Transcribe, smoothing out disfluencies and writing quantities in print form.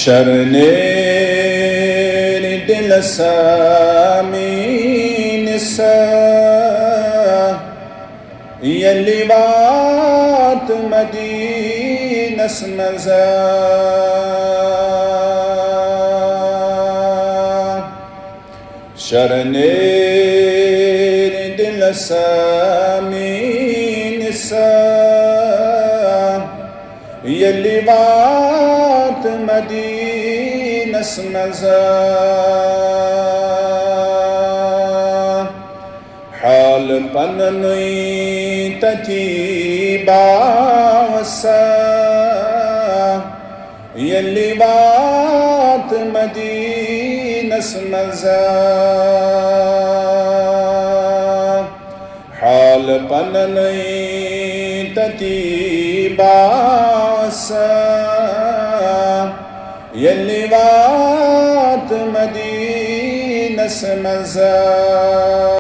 شرنير دل سامي نساء يلي بات مدينة سمزا شرنير دل سامي نساء يلي بات مدينة سمزا حال بنني تتيبا وسا يلي بات مدينة سمزا حال بنني تتيبا وسا يلي بات مدينة سمزا